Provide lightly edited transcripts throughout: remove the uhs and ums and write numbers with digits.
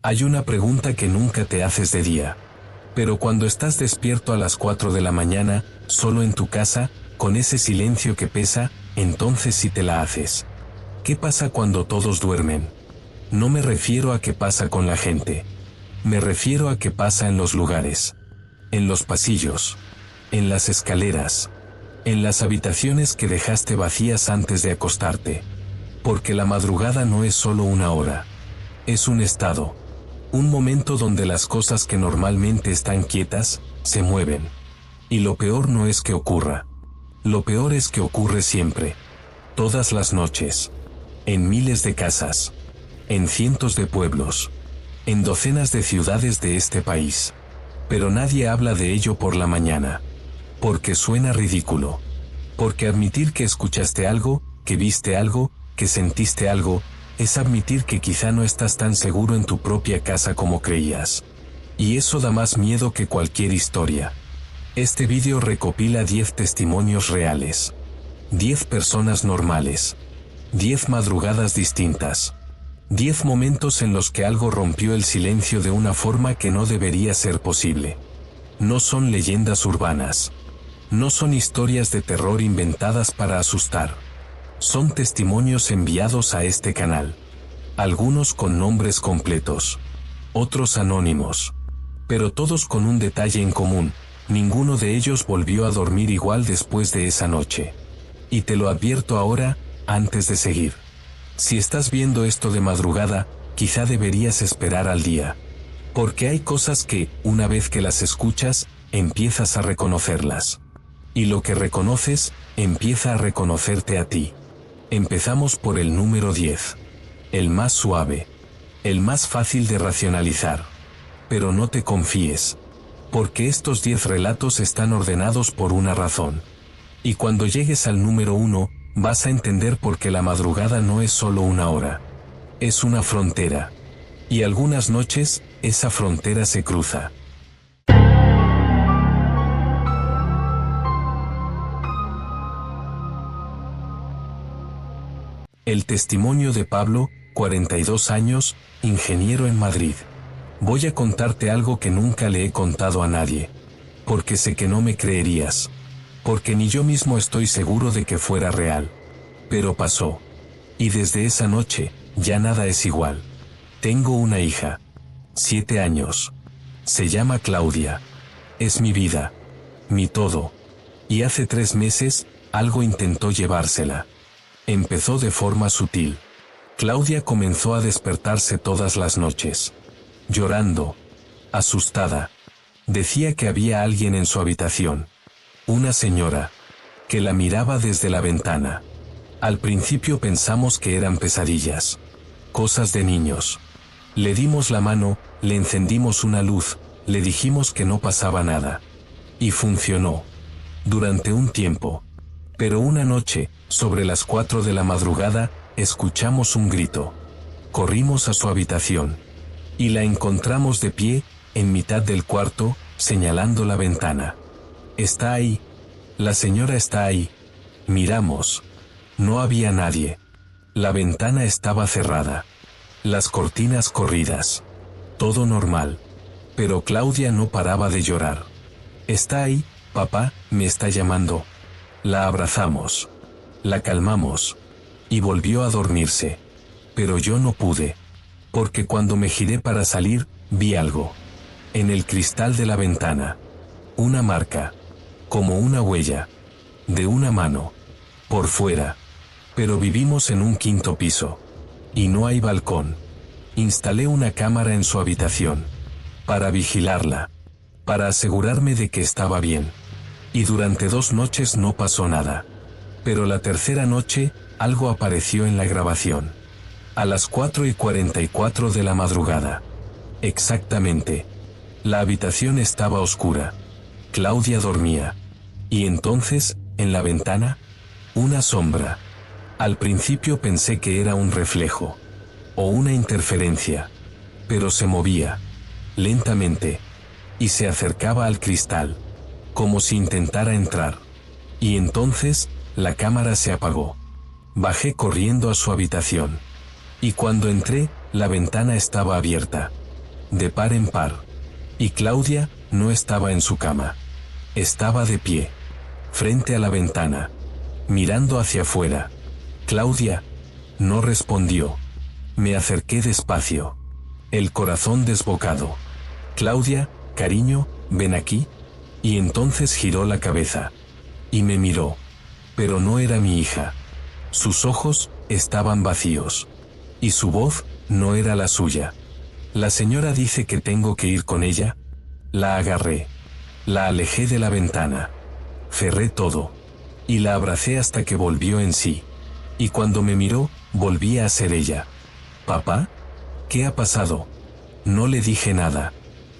Hay una pregunta que nunca te haces de día. Pero cuando estás despierto a las 4 de la mañana, solo en tu casa, con ese silencio que pesa, entonces sí te la haces. ¿Qué pasa cuando todos duermen? No me refiero a qué pasa con la gente. Me refiero a qué pasa en los lugares. En los pasillos. En las escaleras. En las habitaciones que dejaste vacías antes de acostarte. Porque la madrugada no es solo una hora. Es un estado. Un momento donde las cosas que normalmente están quietas, se mueven. Y lo peor no es que ocurra. Lo peor es que ocurre siempre. Todas las noches. En miles de casas. En cientos de pueblos. En docenas de ciudades de este país. Pero nadie habla de ello por la mañana. Porque suena ridículo. Porque admitir que escuchaste algo, que viste algo, que sentiste algo, es admitir que quizá no estás tan seguro en tu propia casa como creías. Y eso da más miedo que cualquier historia. Este vídeo recopila 10 testimonios reales. 10 personas normales. 10 madrugadas distintas. 10 momentos en los que algo rompió el silencio de una forma que no debería ser posible. No son leyendas urbanas. No son historias de terror inventadas para asustar. Son testimonios enviados a este canal. Algunos con nombres completos. Otros anónimos. Pero todos con un detalle en común: ninguno de ellos volvió a dormir igual después de esa noche. Y te lo advierto ahora, antes de seguir. Si estás viendo esto de madrugada, quizá deberías esperar al día. Porque hay cosas que, una vez que las escuchas, empiezas a reconocerlas. Y lo que reconoces, empieza a reconocerte a ti. Empezamos por el número 10. El más suave. El más fácil de racionalizar. Pero no te confíes. Porque estos 10 relatos están ordenados por una razón. Y cuando llegues al número 1, vas a entender por qué la madrugada no es solo una hora. Es una frontera. Y algunas noches, esa frontera se cruza. El testimonio de Pablo, 42 años, ingeniero en Madrid. Voy a contarte algo que nunca le he contado a nadie. Porque sé que no me creerías. Porque ni yo mismo estoy seguro de que fuera real. Pero pasó. Y desde esa noche, ya nada es igual. Tengo una hija. 7 años. Se llama Claudia. Es mi vida. Mi todo. Y hace 3 meses, algo intentó llevársela. Empezó de forma sutil. Claudia comenzó a despertarse todas las noches. Llorando. Asustada. Decía que había alguien en su habitación. Una señora. Que la miraba desde la ventana. Al principio pensamos que eran pesadillas. Cosas de niños. Le dimos la mano, le encendimos una luz, le dijimos que no pasaba nada. Y funcionó. Durante un tiempo. Pero una noche, sobre las 4 de la madrugada, escuchamos un grito. Corrimos a su habitación. Y la encontramos de pie, en mitad del cuarto, señalando la ventana. Está ahí. La señora está ahí. Miramos. No había nadie. La ventana estaba cerrada. Las cortinas corridas. Todo normal. Pero Claudia no paraba de llorar. Está ahí, papá, me está llamando. La abrazamos. La calmamos. Y volvió a dormirse. Pero yo no pude. Porque cuando me giré para salir, vi algo. En el cristal de la ventana. Una marca. Como una huella. De una mano. Por fuera. Pero vivimos en un 5.º piso. Y no hay balcón. Instalé una cámara en su habitación. Para vigilarla. Para asegurarme de que estaba bien. Y durante 2 noches no pasó nada. Pero la tercera noche, algo apareció en la grabación. A las 4:44 de la madrugada. Exactamente. La habitación estaba oscura. Claudia dormía. Y entonces, en la ventana, una sombra. Al principio pensé que era un reflejo. O una interferencia. Pero se movía. Lentamente. Y se acercaba al cristal. Como si intentara entrar. Y entonces, la cámara se apagó. Bajé corriendo a su habitación. Y cuando entré, la ventana estaba abierta. de par en par. Y Claudia no estaba en su cama. Estaba de pie, frente a la ventana, mirando hacia afuera. Claudia no respondió. Me acerqué despacio, el corazón desbocado. Claudia, cariño, ven aquí. Y entonces giró la cabeza y me miró. Pero no era mi hija. Sus ojos estaban vacíos. Y su voz no era la suya. La señora dice que tengo que ir con ella. La agarré. La alejé de la ventana. Cerré todo. Y la abracé hasta que volvió en sí. Y cuando me miró, volvía a ser ella. ¿Papá? ¿Qué ha pasado? No le dije nada.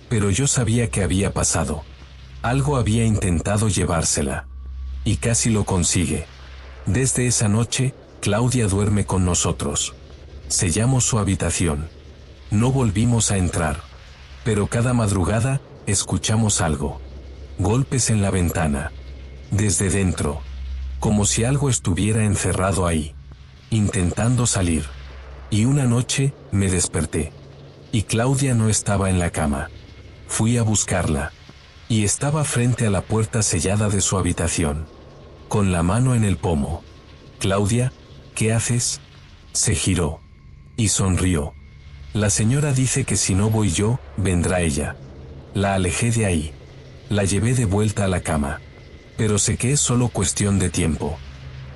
Pero yo sabía que había pasado. Algo había intentado llevársela. Y casi lo consigue. Desde esa noche, Claudia duerme con nosotros. Sellamos su habitación. No volvimos a entrar. Pero cada madrugada, escuchamos algo. Golpes en la ventana. Desde dentro. Como si algo estuviera encerrado ahí. Intentando salir. Y una noche, me desperté. Y Claudia no estaba en la cama. Fui a buscarla. Y estaba frente a la puerta sellada de su habitación. Con la mano en el pomo. Claudia, ¿qué haces? Se giró. Y sonrió. La señora dice que si no voy yo, vendrá ella. La alejé de ahí. La llevé de vuelta a la cama. Pero sé que es solo cuestión de tiempo.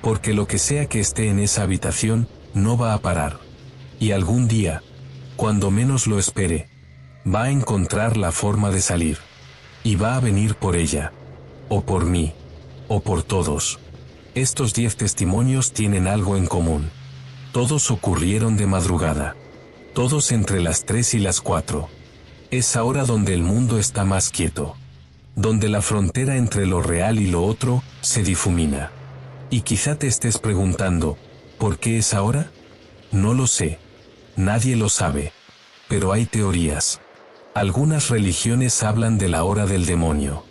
Porque lo que sea que esté en esa habitación, no va a parar. Y algún día, cuando menos lo espere, va a encontrar la forma de salir. Y va a venir por ella. O por mí. O por todos. Estos 10 testimonios tienen algo en común. Todos ocurrieron de madrugada. Todos entre las 3 y las 4. Es ahora donde el mundo está más quieto. Donde la frontera entre lo real y lo otro se difumina. Y quizá te estés preguntando, ¿por qué es ahora? No lo sé. Nadie lo sabe. Pero hay teorías. Algunas religiones hablan de la hora del demonio.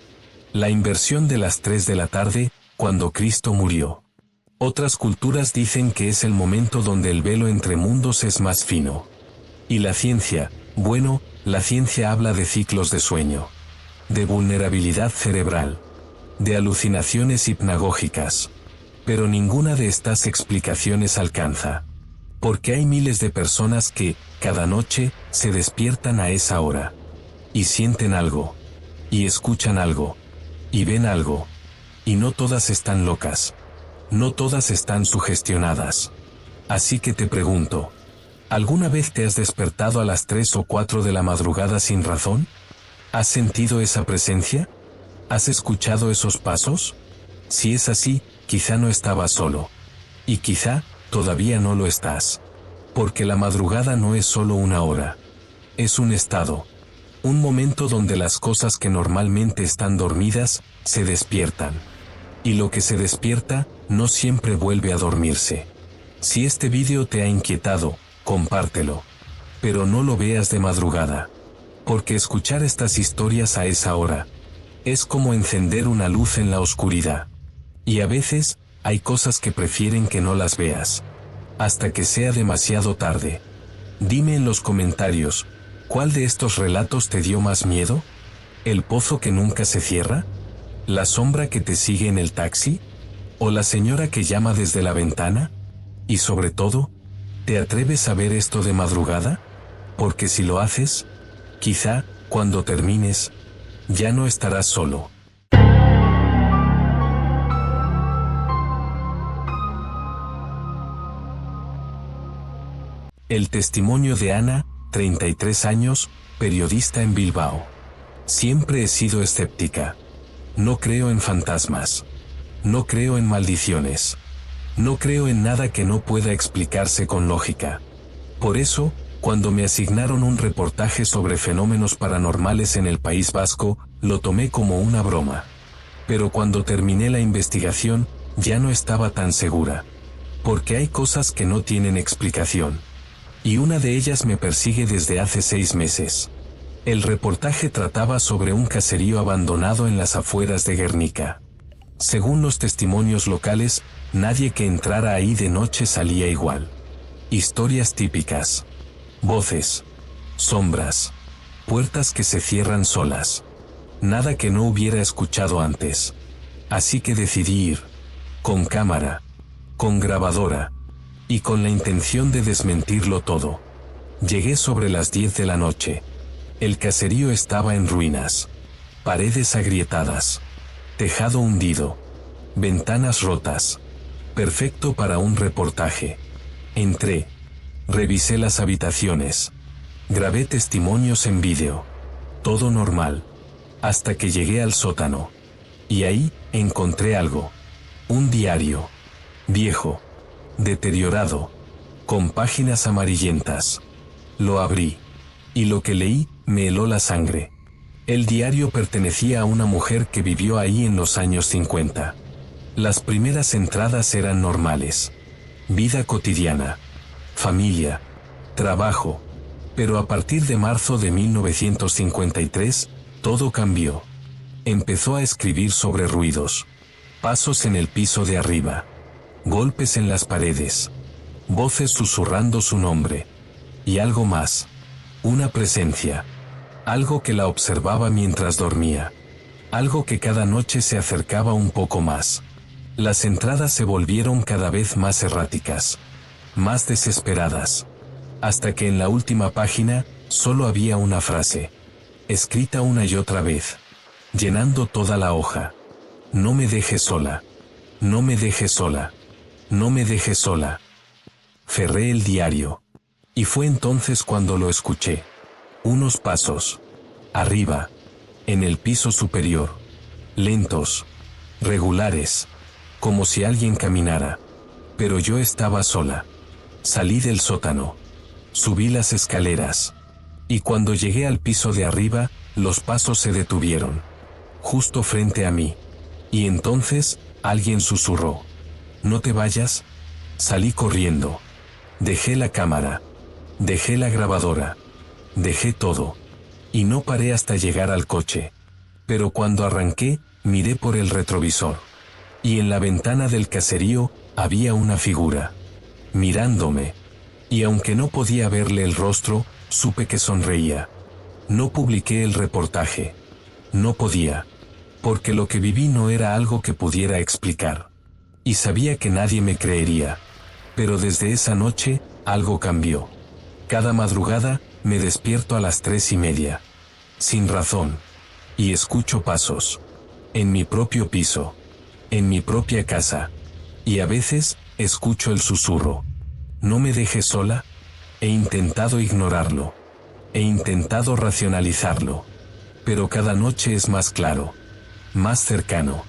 La inversión de las 3 de la tarde, cuando Cristo murió. Otras culturas dicen que es el momento donde el velo entre mundos es más fino. Y la ciencia, bueno, la ciencia habla de ciclos de sueño. De vulnerabilidad cerebral. De alucinaciones hipnagógicas. Pero ninguna de estas explicaciones alcanza. Porque hay miles de personas que, cada noche, se despiertan a esa hora. Y sienten algo. Y escuchan algo. Y ven algo. Y no todas están locas. No todas están sugestionadas. Así que te pregunto, ¿alguna vez te has despertado a las 3 o 4 de la madrugada sin razón? ¿Has sentido esa presencia? ¿Has escuchado esos pasos? Si es así, quizá no estabas solo. Y quizá, todavía no lo estás. Porque la madrugada no es solo una hora. Es un estado. Un momento donde las cosas que normalmente están dormidas, se despiertan. Y lo que se despierta, no siempre vuelve a dormirse. Si este vídeo te ha inquietado, compártelo. Pero no lo veas de madrugada. Porque escuchar estas historias a esa hora, es como encender una luz en la oscuridad. Y a veces, hay cosas que prefieren que no las veas. Hasta que sea demasiado tarde. Dime en los comentarios, ¿cuál de estos relatos te dio más miedo? ¿El pozo que nunca se cierra? ¿La sombra que te sigue en el taxi? ¿O la señora que llama desde la ventana? Y sobre todo, ¿te atreves a ver esto de madrugada? Porque si lo haces, quizá, cuando termines, ya no estarás solo. El testimonio de Ana, 33 años, periodista en Bilbao. Siempre he sido escéptica. No creo en fantasmas. No creo en maldiciones. No creo en nada que no pueda explicarse con lógica. Por eso, cuando me asignaron un reportaje sobre fenómenos paranormales en el País Vasco, lo tomé como una broma. Pero cuando terminé la investigación, ya no estaba tan segura. Porque hay cosas que no tienen explicación. Y una de ellas me persigue desde hace 6 meses. El reportaje trataba sobre un caserío abandonado en las afueras de Guernica. Según los testimonios locales, nadie que entrara ahí de noche salía igual. Historias típicas. Voces. Sombras. Puertas que se cierran solas. Nada que no hubiera escuchado antes. Así que decidí ir. Con cámara. Con grabadora. Y con la intención de desmentirlo todo. Llegué sobre las 10 de la noche. El caserío estaba en ruinas. Paredes agrietadas. Tejado hundido. Ventanas rotas. Perfecto para un reportaje. Entré. Revisé las habitaciones. Grabé testimonios en vídeo. Todo normal. Hasta que llegué al sótano. Y ahí, encontré algo. Un diario. Viejo. Deteriorado. Con páginas amarillentas. Lo abrí. Y lo que leí, me heló la sangre. El diario pertenecía a una mujer que vivió ahí en los años 50. Las primeras entradas eran normales. Vida cotidiana. Familia. Trabajo. Pero a partir de marzo de 1953, todo cambió. Empezó a escribir sobre ruidos. Pasos en el piso de arriba. Golpes en las paredes. Voces susurrando su nombre. Y algo más. Una presencia. Algo que la observaba mientras dormía. Algo que cada noche se acercaba un poco más. Las entradas se volvieron cada vez más erráticas. Más desesperadas. Hasta que en la última página, solo había una frase. Escrita una y otra vez. Llenando toda la hoja. No me dejes sola. No me dejes sola. No me dejes sola. Cerré el diario. Y fue entonces cuando lo escuché. Unos pasos. Arriba. En el piso superior. Lentos. Regulares. Como si alguien caminara. Pero yo estaba sola. Salí del sótano. Subí las escaleras. Y cuando llegué al piso de arriba, los pasos se detuvieron. Justo frente a mí. Y entonces, alguien susurró. ¿No te vayas? Salí corriendo. Dejé la cámara. Dejé la grabadora. Dejé todo. Y no paré hasta llegar al coche. Pero cuando arranqué, miré por el retrovisor. Y en la ventana del caserío, había una figura. Mirándome. Y aunque no podía verle el rostro, supe que sonreía. No publiqué el reportaje. No podía. Porque lo que viví no era algo que pudiera explicar. Y sabía que nadie me creería. Pero desde esa noche, algo cambió. Cada madrugada, me despierto a las 3:30. Sin razón. Y escucho pasos. En mi propio piso. En mi propia casa. Y a veces, escucho el susurro. ¿No me dejes sola? He intentado ignorarlo. He intentado racionalizarlo. Pero cada noche es más claro. Más cercano.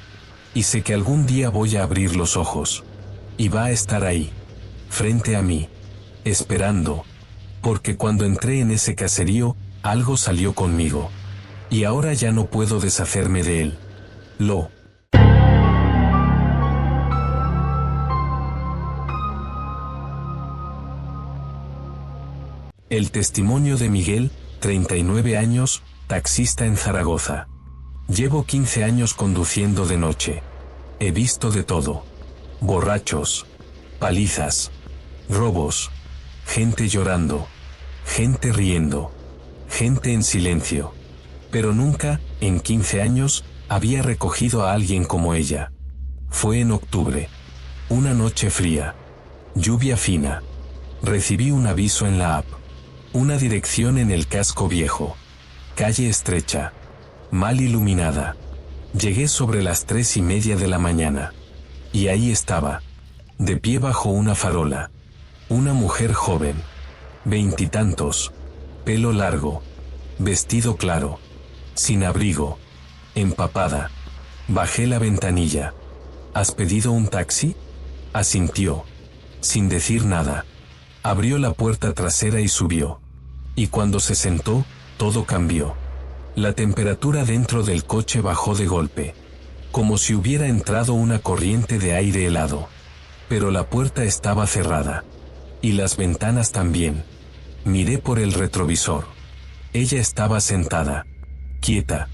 Y sé que algún día voy a abrir los ojos. Y va a estar ahí. Frente a mí. Esperando. Porque cuando entré en ese caserío, algo salió conmigo. Y ahora ya no puedo deshacerme de él. El testimonio de Miguel, 39 años, taxista en Zaragoza. Llevo 15 años conduciendo de noche. He visto de todo. Borrachos. Palizas. Robos. Gente llorando. Gente riendo. Gente en silencio. Pero nunca, en 15 años, había recogido a alguien como ella. Fue en octubre. Una noche fría. Lluvia fina. Recibí un aviso en la app. Una dirección en el casco viejo. Calle estrecha. Mal iluminada. Llegué sobre las 3:30 de la mañana. Y ahí estaba. De pie bajo una farola. Una mujer joven. 20 y tantos. Pelo largo. Vestido claro. Sin abrigo. Empapada. Bajé la ventanilla. ¿Has pedido un taxi? Asintió. Sin decir nada. Abrió la puerta trasera y subió. Y cuando se sentó, todo cambió. La temperatura dentro del coche bajó de golpe. Como si hubiera entrado una corriente de aire helado. Pero la puerta estaba cerrada. Y las ventanas también. Miré por el retrovisor. Ella estaba sentada. Quieta.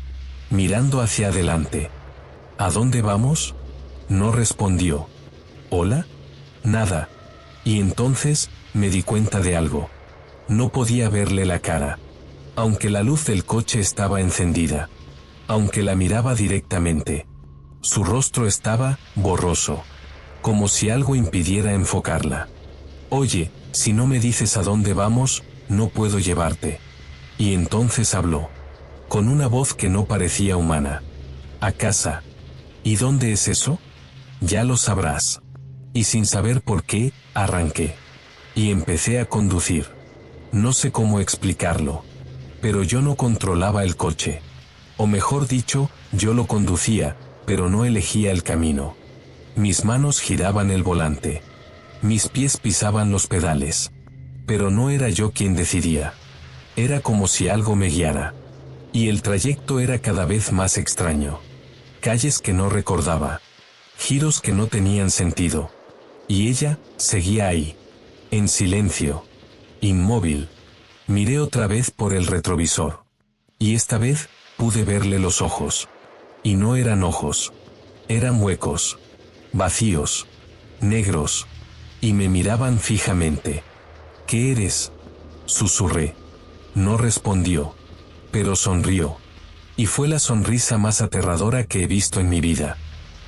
Mirando hacia adelante. ¿A dónde vamos? No respondió. ¿Hola? Nada. Y entonces, me di cuenta de algo. No podía verle la cara. Aunque la luz del coche estaba encendida. Aunque la miraba directamente. Su rostro estaba borroso. Como si algo impidiera enfocarla. Oye, si no me dices a dónde vamos, no puedo llevarte. Y entonces habló. Con una voz que no parecía humana. A casa. ¿Y dónde es eso? Ya lo sabrás. Y sin saber por qué, arranqué. Y empecé a conducir. No sé cómo explicarlo. Pero yo no controlaba el coche. O mejor dicho, yo lo conducía, pero no elegía el camino. Mis manos giraban el volante. Mis pies pisaban los pedales. Pero no era yo quien decidía. Era como si algo me guiara. Y el trayecto era cada vez más extraño. Calles que no recordaba. Giros que no tenían sentido. Y ella seguía ahí. En silencio. Inmóvil. Miré otra vez por el retrovisor. Y esta vez pude verle los ojos. Y no eran ojos. Eran huecos. Vacíos. Negros. Y me miraban fijamente. ¿Qué eres? Susurré. No respondió. Pero sonrió. Y fue la sonrisa más aterradora que he visto en mi vida.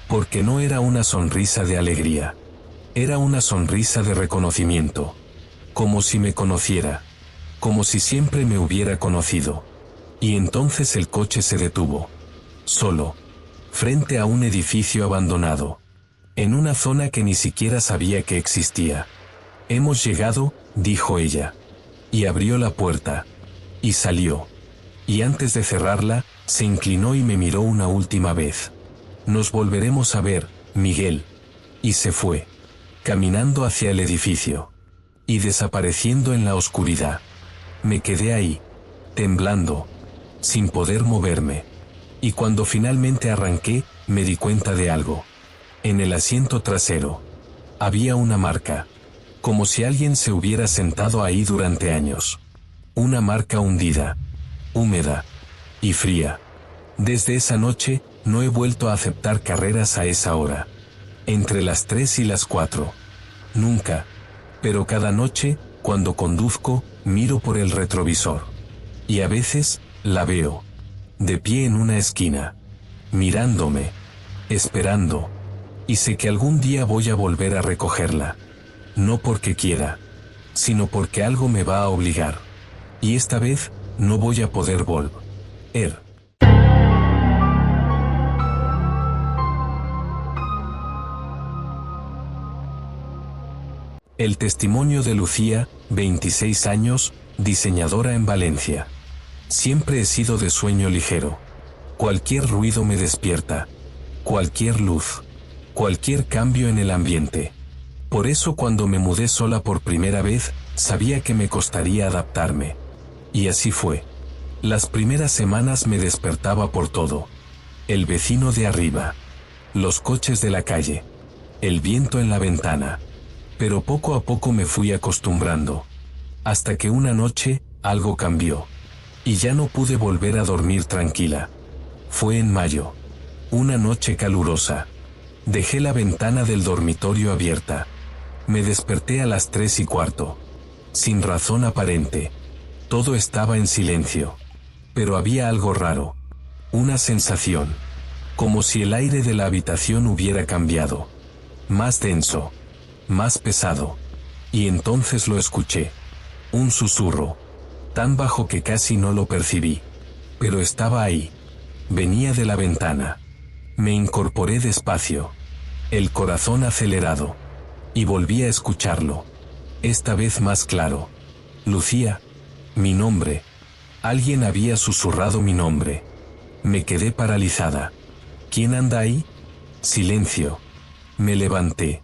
Porque no era una sonrisa de alegría. Era una sonrisa de reconocimiento. Como si me conociera. Como si siempre me hubiera conocido. Y entonces el coche se detuvo. Solo. Frente a un edificio abandonado. En una zona que ni siquiera sabía que existía. Hemos llegado, dijo ella. Y abrió la puerta. Y salió. Y antes de cerrarla, se inclinó y me miró una última vez. Nos volveremos a ver, Miguel. Y se fue. Caminando hacia el edificio. Y desapareciendo en la oscuridad. Me quedé ahí. Temblando. Sin poder moverme. Y cuando finalmente arranqué, me di cuenta de algo. En el asiento trasero. Había una marca. Como si alguien se hubiera sentado ahí durante años. Una marca hundida. Húmeda. Y fría. Desde esa noche, no he vuelto a aceptar carreras a esa hora. Entre las 3 y las 4. Nunca. Pero cada noche, cuando conduzco, miro por el retrovisor. Y a veces, la veo. De pie en una esquina. Mirándome. Esperando. Y sé que algún día voy a volver a recogerla. No porque quiera. Sino porque algo me va a obligar. Y esta vez, no voy a poder volver. El testimonio de Lucía, 26 años, diseñadora en Valencia. Siempre he sido de sueño ligero. Cualquier ruido me despierta. Cualquier luz. Cualquier cambio en el ambiente. Por eso cuando me mudé sola por primera vez, sabía que me costaría adaptarme. Y así fue. Las primeras semanas me despertaba por todo. El vecino de arriba. Los coches de la calle. El viento en la ventana. Pero poco a poco me fui acostumbrando. Hasta que una noche, algo cambió. Y ya no pude volver a dormir tranquila. Fue en mayo. Una noche calurosa. Dejé la ventana del dormitorio abierta. Me desperté a las 3:15. Sin razón aparente. Todo estaba en silencio. Pero había algo raro. Una sensación. Como si el aire de la habitación hubiera cambiado. Más denso. Más pesado. Y entonces lo escuché. Un susurro. Tan bajo que casi no lo percibí. Pero estaba ahí. Venía de la ventana. Me incorporé despacio. El corazón acelerado. Y volví a escucharlo. Esta vez más claro. Lucía. Mi nombre. Alguien había susurrado mi nombre. Me quedé paralizada. ¿Quién anda ahí? Silencio. Me levanté.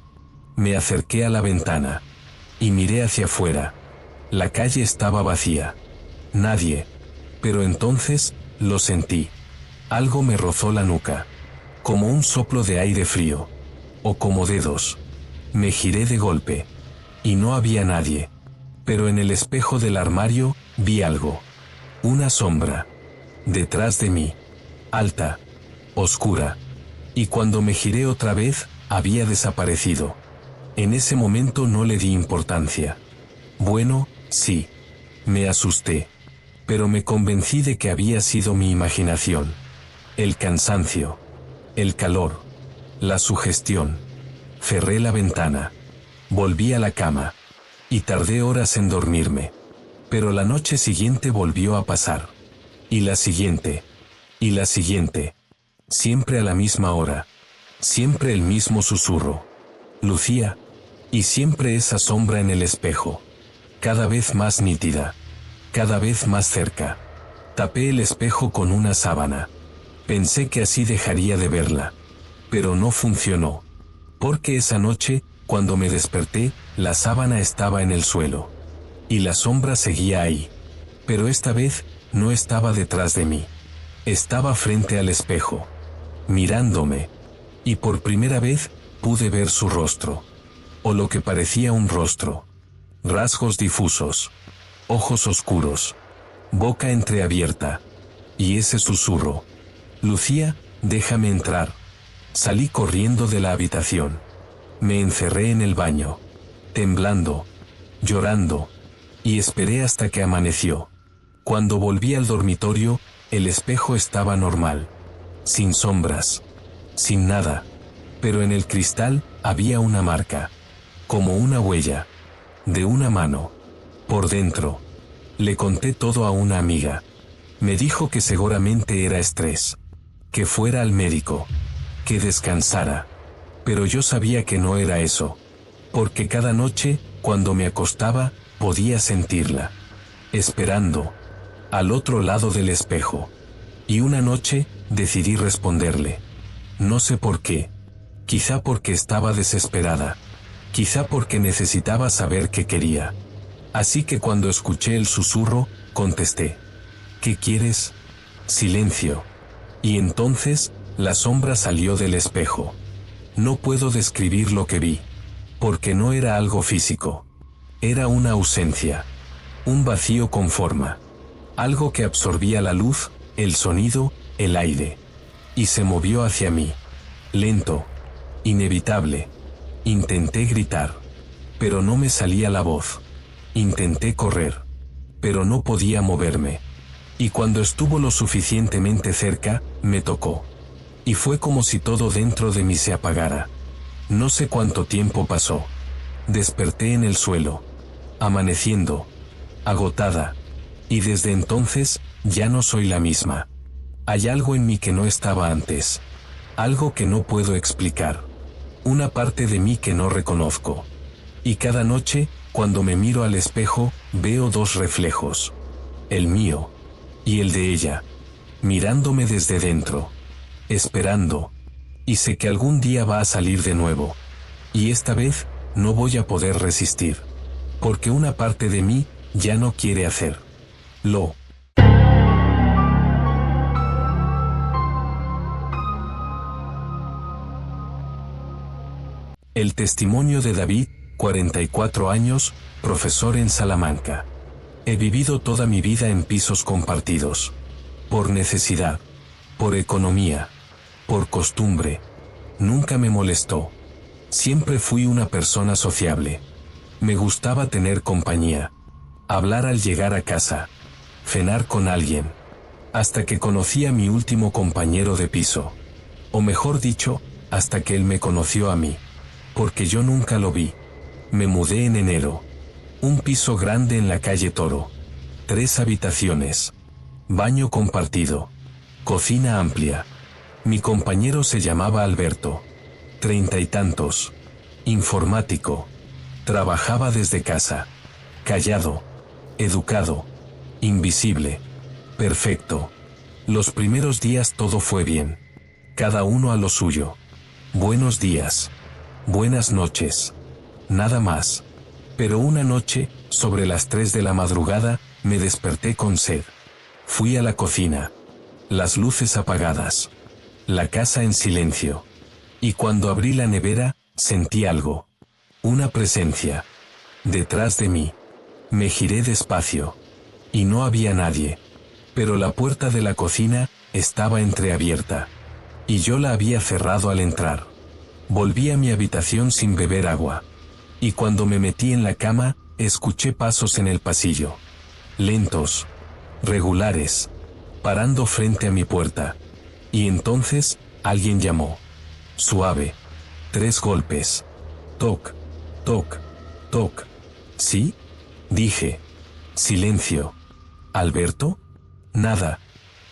Me acerqué a la ventana. Y miré hacia afuera. La calle estaba vacía. Nadie. Pero entonces, lo sentí. Algo me rozó la nuca. Como un soplo de aire frío. O como dedos. Me giré de golpe. Y no había nadie. Pero en el espejo del armario, vi algo. Una sombra. Detrás de mí. Alta. Oscura. Y cuando me giré otra vez, había desaparecido. En ese momento no le di importancia. Bueno, sí. Me asusté. Pero me convencí de que había sido mi imaginación. El cansancio, el calor, la sugestión. Cerré la ventana. Volví a la cama. Y tardé horas en dormirme. Pero la noche siguiente volvió a pasar. Y la siguiente. Y la siguiente. Siempre a la misma hora. Siempre el mismo susurro. Lucía. Y siempre esa sombra en el espejo. Cada vez más nítida. Cada vez más cerca. Tapé el espejo con una sábana. Pensé que así dejaría de verla. Pero no funcionó. Porque esa noche, cuando me desperté, la sábana estaba en el suelo. Y la sombra seguía ahí. Pero esta vez, no estaba detrás de mí. Estaba frente al espejo. Mirándome. Y por primera vez, pude ver su rostro. O lo que parecía un rostro. Rasgos difusos. Ojos oscuros. Boca entreabierta. Y ese susurro. Lucía, déjame entrar. Salí corriendo de la habitación. Me encerré en el baño. Temblando. Llorando. Y esperé hasta que amaneció. Cuando volví al dormitorio, el espejo estaba normal. Sin sombras. Sin nada. Pero en el cristal, había una marca. Como una huella. De una mano. Por dentro. Le conté todo a una amiga. Me dijo que seguramente era estrés. Que fuera al médico. Que descansara. Pero yo sabía que no era eso. Porque cada noche, cuando me acostaba, podía sentirla. Esperando. Al otro lado del espejo. Y una noche, decidí responderle. No sé por qué. Quizá porque estaba desesperada. Quizá porque necesitaba saber qué quería. Así que cuando escuché el susurro, contesté. ¿Qué quieres? Silencio. Y entonces, la sombra salió del espejo. No puedo describir lo que vi. Porque no era algo físico. Era una ausencia. Un vacío con forma. Algo que absorbía la luz, el sonido, el aire. Y se movió hacia mí. Lento. Inevitable. Intenté gritar. Pero no me salía la voz. Intenté correr. Pero no podía moverme. Y cuando estuvo lo suficientemente cerca, me tocó. Y fue como si todo dentro de mí se apagara. No sé cuánto tiempo pasó. Desperté en el suelo. Amaneciendo. Agotada. Y desde entonces, ya no soy la misma. Hay algo en mí que no estaba antes. Algo que no puedo explicar. Una parte de mí que no reconozco. Y cada noche, cuando me miro al espejo, veo dos reflejos. El mío. Y el de ella. Mirándome desde dentro. Esperando. Y sé que algún día va a salir de nuevo. Y esta vez, no voy a poder resistir. Porque una parte de mí, ya no quiere hacerlo. El testimonio de David, 44 años, profesor en Salamanca. He vivido toda mi vida en pisos compartidos. Por necesidad. Por economía. Por costumbre. Nunca me molestó. Siempre fui una persona sociable. Me gustaba tener compañía. Hablar al llegar a casa. Cenar con alguien. Hasta que conocí a mi último compañero de piso. O mejor dicho, hasta que él me conoció a mí. Porque yo nunca lo vi. Me mudé en enero. Un piso grande en la calle Toro. 3 habitaciones. Baño compartido. Cocina amplia. Mi compañero se llamaba Alberto. 30 y tantos. Informático. Trabajaba desde casa. Callado. Educado. Invisible. Perfecto. Los primeros días todo fue bien. Cada uno a lo suyo. Buenos días. Buenas noches. Nada más. Pero una noche, sobre las 3 de la madrugada, me desperté con sed. Fui a la cocina. Las luces apagadas. La casa en silencio. Y cuando abrí la nevera, sentí algo. Una presencia. Detrás de mí. Me giré despacio. Y no había nadie. Pero la puerta de la cocina estaba entreabierta. Y yo la había cerrado al entrar. Volví a mi habitación sin beber agua. Y cuando me metí en la cama, escuché pasos en el pasillo. Lentos. regulares, parando frente a mi puerta. Y entonces, alguien llamó. Suave. 3 golpes. Toc, toc, toc. ¿Sí? Dije. Silencio. ¿Alberto? Nada.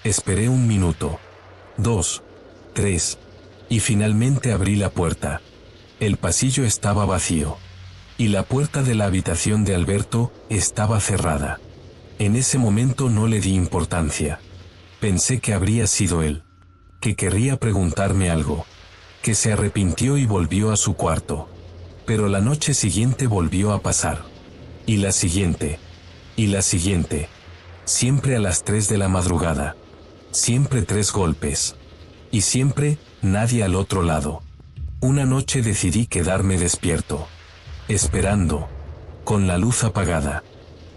Esperé 1 minuto. 2, 3. Y finalmente abrí la puerta. El pasillo estaba vacío. Y la puerta de la habitación de Alberto estaba cerrada. En ese momento no le di importancia. Pensé que habría sido él. Que querría preguntarme algo. Que se arrepintió y volvió a su cuarto. Pero la noche siguiente volvió a pasar. Y la siguiente. Y la siguiente. Siempre a las 3 de la madrugada. Siempre 3 golpes. Y siempre, nadie al otro lado. Una noche decidí quedarme despierto. Esperando. Con la luz apagada.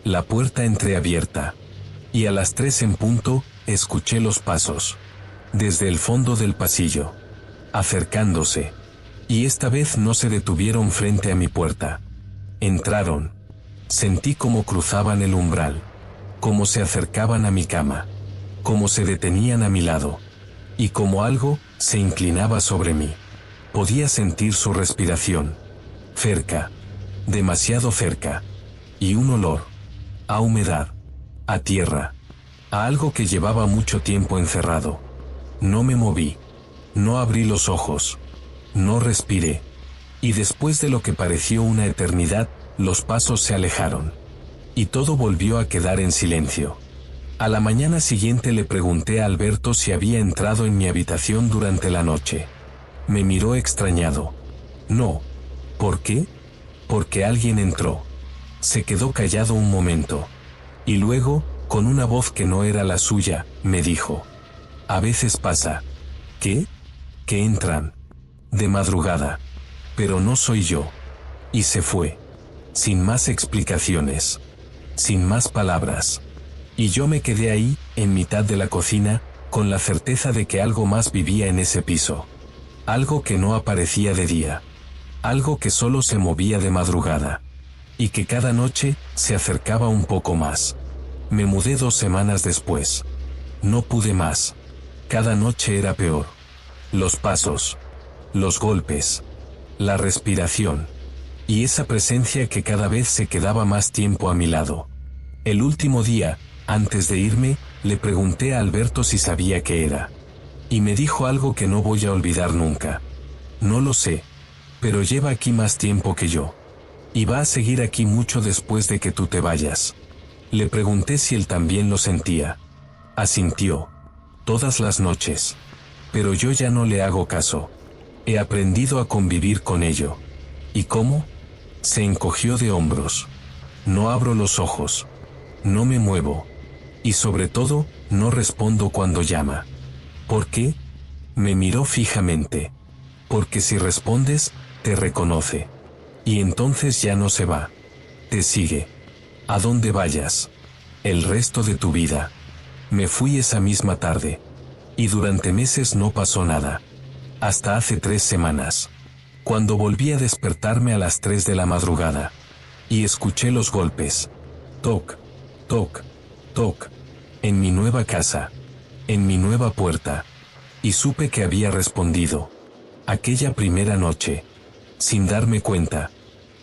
La puerta entreabierta. Y a las 3 en punto, escuché los pasos. Desde el fondo del pasillo. Acercándose. Y esta vez no se detuvieron frente a mi puerta. Entraron. Sentí cómo cruzaban el umbral. Cómo se acercaban a mi cama. Cómo se detenían a mi lado. Y como algo, se inclinaba sobre mí. Podía sentir su respiración. Cerca. Demasiado cerca. Y un olor. A humedad. A tierra. A algo que llevaba mucho tiempo encerrado. No me moví. No abrí los ojos. No respiré. Y después de lo que pareció una eternidad, los pasos se alejaron. Y todo volvió a quedar en silencio. A la mañana siguiente le pregunté a Alberto si había entrado en mi habitación durante la noche. Me miró extrañado. No. ¿Por qué? Porque alguien entró. Se quedó callado un momento. Y luego, con una voz que no era la suya, me dijo. A veces pasa. ¿Qué? Que entran. De madrugada. Pero no soy yo. Y se fue. Sin más explicaciones. Sin más palabras. Y yo me quedé ahí, en mitad de la cocina, con la certeza de que algo más vivía en ese piso. Algo que no aparecía de día. Algo que solo se movía de madrugada. Y que cada noche, se acercaba un poco más. Me mudé 2 semanas después. No pude más. Cada noche era peor. Los pasos. Los golpes. La respiración. Y esa presencia que cada vez se quedaba más tiempo a mi lado. El último día, antes de irme, le pregunté a Alberto si sabía qué era. Y me dijo algo que no voy a olvidar nunca. No lo sé. Pero lleva aquí más tiempo que yo. Y va a seguir aquí mucho después de que tú te vayas. Le pregunté si él también lo sentía. Asintió. Todas las noches. Pero yo ya no le hago caso. He aprendido a convivir con ello. ¿Y cómo? Se encogió de hombros. No abro los ojos. No me muevo. Y sobre todo, no respondo cuando llama. ¿Por qué? Me miró fijamente. Porque si respondes, te reconoce. Y entonces ya no se va. Te sigue. A donde vayas. El resto de tu vida. Me fui esa misma tarde. Y durante meses no pasó nada. Hasta hace 3 semanas. Cuando volví a despertarme a las 3 de la madrugada. Y escuché los golpes. Toc, toc, toc. En mi nueva casa. En mi nueva puerta. Y supe que había respondido. Aquella primera noche. Sin darme cuenta.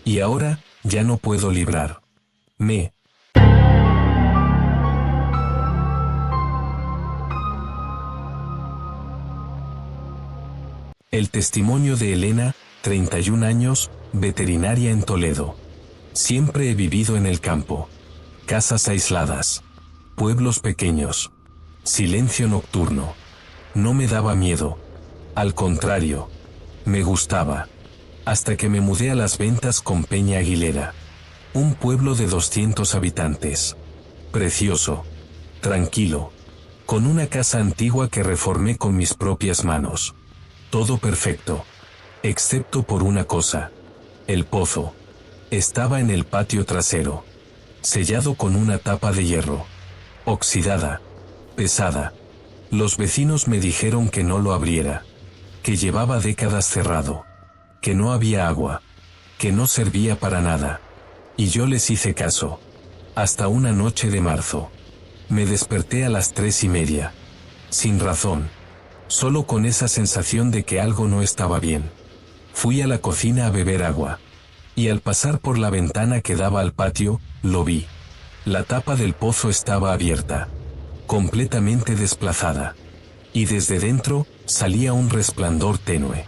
Y ahora, ya no puedo librar. El testimonio de Elena, 31 años, veterinaria en Toledo. Siempre he vivido en el campo. Casas aisladas. Pueblos pequeños. Silencio nocturno. No me daba miedo. Al contrario. Me gustaba. Hasta que me mudé a Las Ventas con Peña Aguilera. Un pueblo de 200 habitantes. Precioso. Tranquilo. Con una casa antigua que reformé con mis propias manos. Todo perfecto. Excepto por una cosa. El pozo. Estaba en el patio trasero. Sellado con una tapa de hierro. Oxidada. Pesada. Los vecinos me dijeron que no lo abriera. Que llevaba décadas cerrado. Que no había agua. Que no servía para nada. Y yo les hice caso. Hasta una noche de marzo. Me desperté a las 3:30. Sin razón. Solo con esa sensación de que algo no estaba bien. Fui a la cocina a beber agua. Y al pasar por la ventana que daba al patio, lo vi. La tapa del pozo estaba abierta. Completamente desplazada. Y desde dentro, salía un resplandor tenue.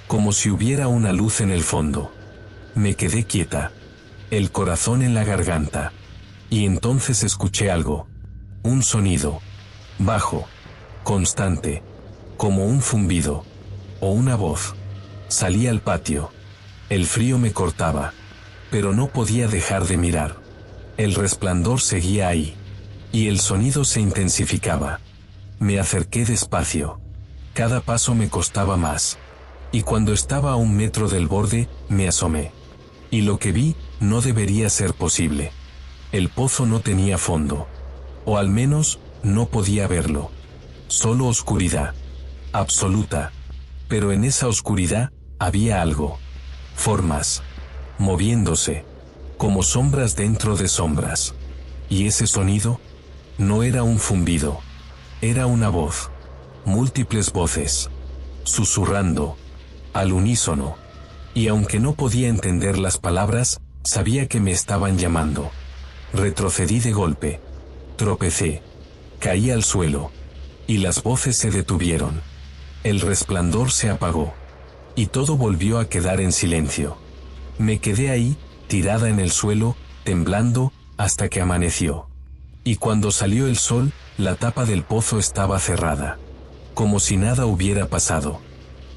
Como si hubiera una luz en el fondo. Me quedé quieta. El corazón en la garganta. Y entonces escuché algo. Un sonido. Bajo. Constante. Como un zumbido. O una voz. Salí al patio. El frío me cortaba. Pero no podía dejar de mirar. El resplandor seguía ahí. Y el sonido se intensificaba. Me acerqué despacio. Cada paso me costaba más. Y cuando estaba a 1 metro del borde, me asomé. Y lo que vi, no debería ser posible. El pozo no tenía fondo. O al menos, no podía verlo. Solo oscuridad. Absoluta. Pero en esa oscuridad, había algo. Formas. Moviéndose. Como sombras dentro de sombras. Y ese sonido, no era un zumbido. Era una voz. Múltiples voces. Susurrando. Al unísono. Y aunque no podía entender las palabras, sabía que me estaban llamando. Retrocedí de golpe. Tropecé. Caí al suelo. Y las voces se detuvieron. El resplandor se apagó. Y todo volvió a quedar en silencio. Me quedé ahí, tirada en el suelo, temblando, hasta que amaneció. Y cuando salió el sol, la tapa del pozo estaba cerrada. Como si nada hubiera pasado.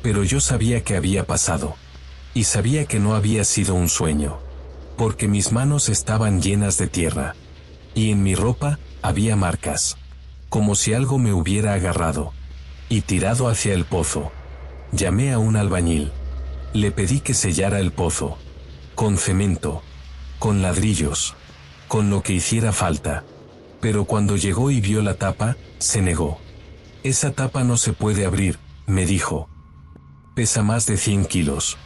Pero yo sabía que había pasado. Y sabía que no había sido un sueño. Porque mis manos estaban llenas de tierra. Y en mi ropa, había marcas. Como si algo me hubiera agarrado. Y tirado hacia el pozo. Llamé a un albañil. Le pedí que sellara el pozo. Con cemento. Con ladrillos. Con lo que hiciera falta. Pero cuando llegó y vio la tapa, se negó. Esa tapa no se puede abrir, me dijo. Pesa más de 100 kilos.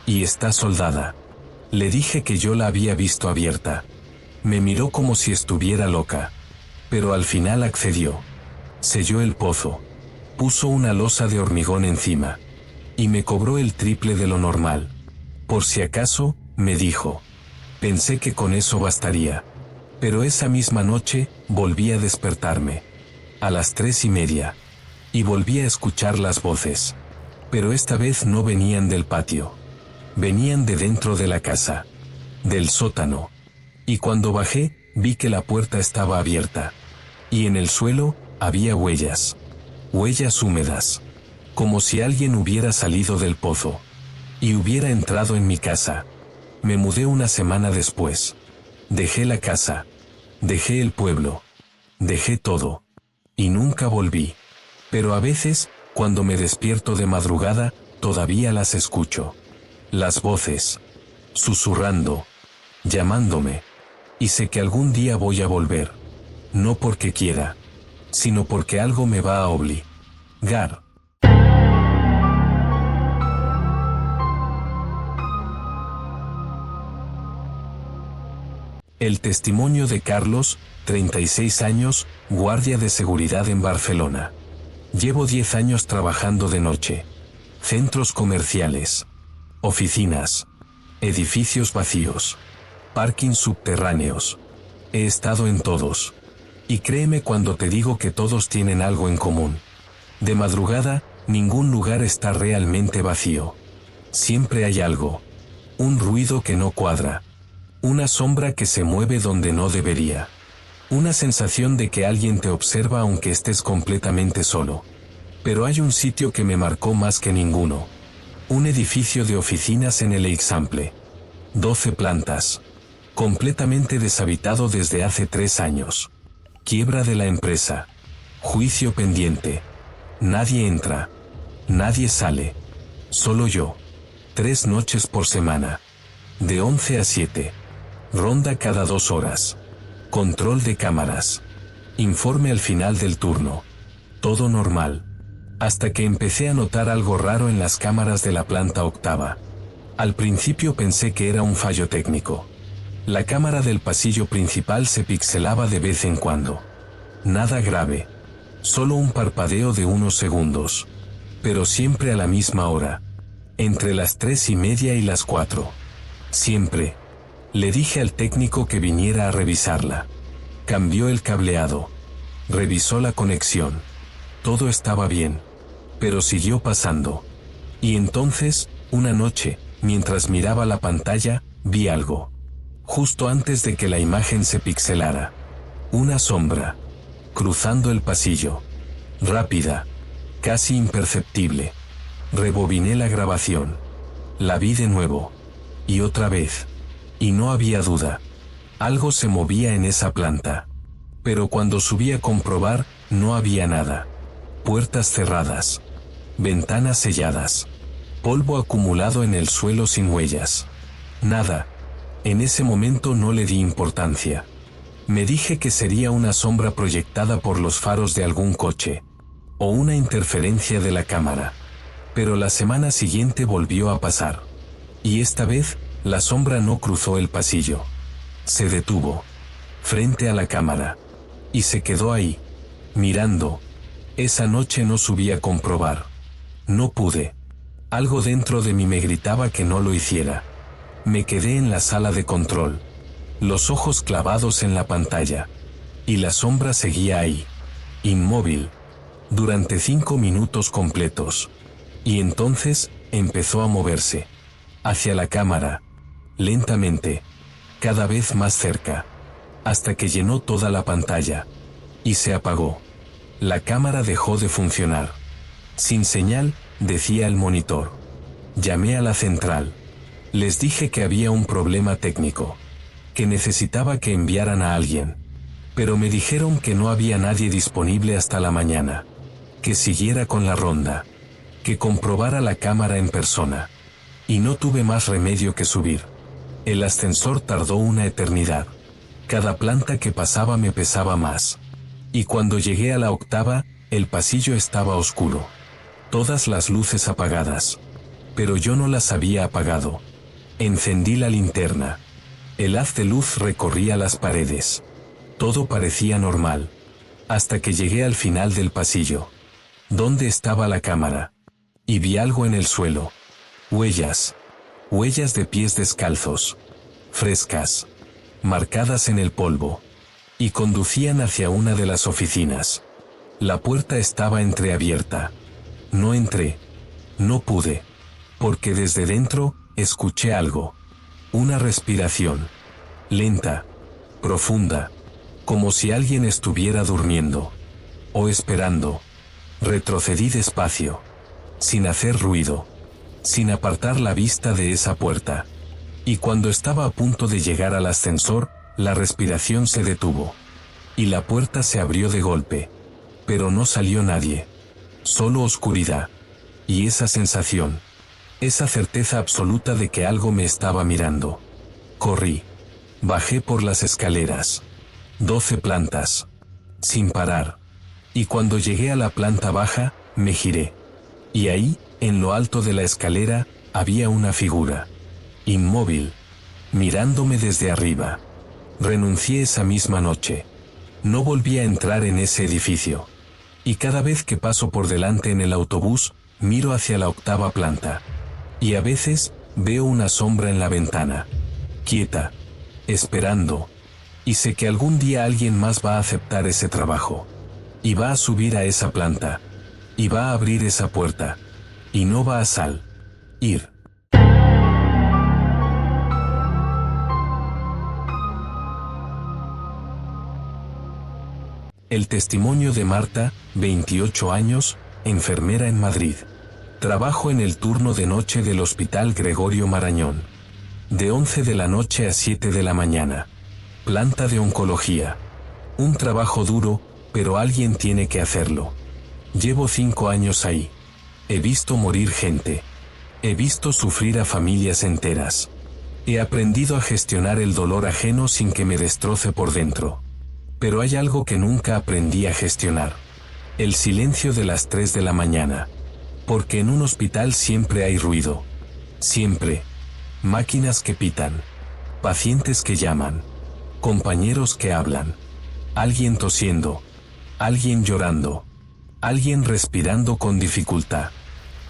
Y está soldada. Le dije que yo la había visto abierta. Me miró como si estuviera loca. Pero al final accedió. Selló el pozo. Puso una losa de hormigón encima. Y me cobró el triple de lo normal. Por si acaso, me dijo. Pensé que con eso bastaría. Pero esa misma noche, volví a despertarme. A las 3:30. Y volví a escuchar las voces. Pero esta vez no venían del patio. Venían de dentro de la casa. Del sótano. Y cuando bajé, vi que la puerta estaba abierta. Y en el suelo, había huellas. Huellas húmedas. Como si alguien hubiera salido del pozo. Y hubiera entrado en mi casa. Me mudé una semana después. Dejé la casa. Dejé el pueblo. Dejé todo. Y nunca volví. Pero a veces, cuando me despierto de madrugada, todavía las escucho. Las voces. Susurrando. Llamándome. Y sé que algún día voy a volver. No porque quiera. Sino porque algo me va a obligar. El testimonio de Carlos, 36 años, guardia de seguridad en Barcelona. Llevo 10 años trabajando de noche. Centros comerciales. Oficinas. Edificios vacíos. Parkings subterráneos. He estado en todos. Y créeme cuando te digo que todos tienen algo en común. De madrugada, ningún lugar está realmente vacío. Siempre hay algo. Un ruido que no cuadra. Una sombra que se mueve donde no debería. Una sensación de que alguien te observa aunque estés completamente solo. Pero hay un sitio que me marcó más que ninguno. Un edificio de oficinas en el Eixample. 12 plantas. Completamente deshabitado desde hace 3 años. Quiebra de la empresa. Juicio pendiente. Nadie entra. Nadie sale. Solo yo. 3 noches por semana. De 11 a 7. Ronda cada 2 horas. Control de cámaras. Informe al final del turno. Todo normal. Hasta que empecé a notar algo raro en las cámaras de la planta octava. Al principio pensé que era un fallo técnico. La cámara del pasillo principal se pixelaba de vez en cuando. Nada grave. Solo un parpadeo de unos segundos. Pero siempre a la misma hora. Entre las 3:30 y las 4. Siempre. Le dije al técnico que viniera a revisarla. Cambió el cableado. Revisó la conexión. Todo estaba bien. Pero siguió pasando. Y entonces, una noche, mientras miraba la pantalla, vi algo. Justo antes de que la imagen se pixelara. Una sombra. Cruzando el pasillo. Rápida. Casi imperceptible. Rebobiné la grabación. La vi de nuevo. Y otra vez. Y no había duda. Algo se movía en esa planta. Pero cuando subí a comprobar, no había nada. Puertas cerradas. Ventanas selladas. Polvo acumulado en el suelo sin huellas. Nada. En ese momento no le di importancia. Me dije que sería una sombra proyectada por los faros de algún coche. O una interferencia de la cámara. Pero la semana siguiente volvió a pasar. Y esta vez, la sombra no cruzó el pasillo. Se detuvo. Frente a la cámara. Y se quedó ahí. Mirando. Esa noche no subí a comprobar. No pude. Algo dentro de mí me gritaba que no lo hiciera. Me quedé en la sala de control. Los ojos clavados en la pantalla. Y la sombra seguía ahí. Inmóvil. Durante 5 minutos completos. Y entonces, empezó a moverse. Hacia la cámara. Lentamente. Cada vez más cerca. Hasta que llenó toda la pantalla. Y se apagó. La cámara dejó de funcionar. Sin señal, decía el monitor. Llamé a la central. Les dije que había un problema técnico. Que necesitaba que enviaran a alguien. Pero me dijeron que no había nadie disponible hasta la mañana. Que siguiera con la ronda. Que comprobara la cámara en persona. Y no tuve más remedio que subir. El ascensor tardó una eternidad. Cada planta que pasaba me pesaba más. Y cuando llegué a la 8ª, el pasillo estaba oscuro. Todas las luces apagadas. Pero yo no las había apagado. Encendí la linterna. El haz de luz recorría las paredes. Todo parecía normal. Hasta que llegué al final del pasillo. ¿Dónde estaba la cámara? Y vi algo en el suelo. Huellas. Huellas de pies descalzos. Frescas. Marcadas en el polvo. Y conducían hacia una de las oficinas. La puerta estaba entreabierta. No entré. No pude. Porque desde dentro, escuché algo. Una respiración. Lenta. Profunda. Como si alguien estuviera durmiendo. O esperando. Retrocedí despacio. Sin hacer ruido. Sin apartar la vista de esa puerta. Y cuando estaba a punto de llegar al ascensor, la respiración se detuvo. Y la puerta se abrió de golpe. Pero no salió nadie. Solo oscuridad. Y esa sensación. Esa certeza absoluta de que algo me estaba mirando. Corrí. Bajé por las escaleras. 12 plantas. Sin parar. Y cuando llegué a la planta baja, me giré. Y ahí, en lo alto de la escalera, había una figura. Inmóvil. Mirándome desde arriba. Renuncié esa misma noche. No volví a entrar en ese edificio. Y cada vez que paso por delante en el autobús, miro hacia la 8ª planta. Y a veces, veo una sombra en la ventana. Quieta. Esperando. Y sé que algún día alguien más va a aceptar ese trabajo. Y va a subir a esa planta. Y va a abrir esa puerta. Y no va a ir. El testimonio de Marta, 28 años, enfermera en Madrid. Trabajo en el turno de noche del Hospital Gregorio Marañón. De 11 de la noche a 7 de la mañana. Planta de oncología. Un trabajo duro, pero alguien tiene que hacerlo. Llevo 5 años ahí. He visto morir gente. He visto sufrir a familias enteras. He aprendido a gestionar el dolor ajeno sin que me destroce por dentro. Pero hay algo que nunca aprendí a gestionar. El silencio de las 3 de la mañana. Porque en un hospital siempre hay ruido. Siempre. Máquinas que pitan. Pacientes que llaman. Compañeros que hablan. Alguien tosiendo. alguien llorando, alguien respirando con dificultad.